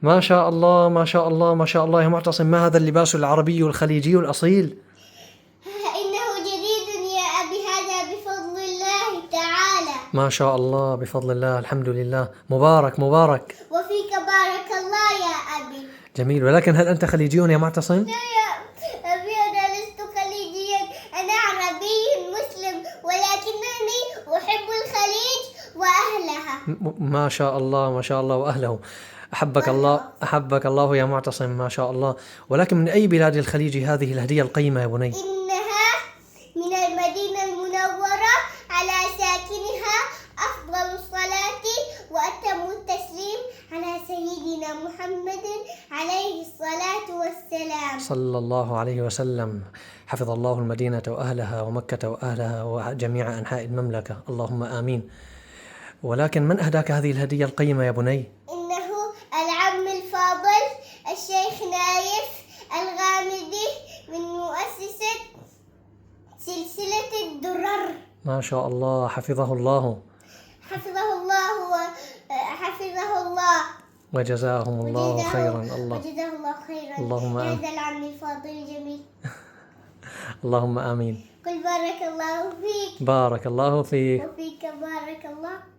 ما شاء الله ما شاء الله ما شاء الله يا معتصم، ما هذا اللباس العربي الخليجي الأصيل؟ إنه جديد يا أبي، هذا بفضل الله تعالى. ما شاء الله بفضل الله، الحمد لله، مبارك مبارك. وفيك بارك الله يا أبي. جميل، ولكن هل أنت خليجي يا معتصم؟ لا يا أبي، أنا لست خليجيا، أنا عربي مسلم، ولكنني أحب الخليج وأهلها. ما شاء الله ما شاء الله وأهله. أحبك الله أحبك الله يا معتصم، ما شاء الله. ولكن من أي بلاد الخليج هذه الهدية القيمة يا بني؟ إنها من المدينة المنورة، على ساكنها أفضل الصلاة وأتم التسليم على سيدنا محمد عليه الصلاة والسلام. صلى الله عليه وسلم. حفظ الله المدينة وأهلها ومكة وأهلها وجميع أنحاء المملكة، اللهم آمين. ولكن من أهداك هذه الهدية القيمة يا بني؟ إنه العم الفاضل الشيخ نايف الغامدي من مؤسسة سلسلة الدرر. ما شاء الله، حفظه الله. حفظه الله حفظه الله وجزاهم الله خيرا. وجزاه الله خيرا. اللهم آمين. هذا العم الفاضل الجميل. اللهم آمين. قل بارك الله فيك. بارك الله فيك. وفيك بارك الله.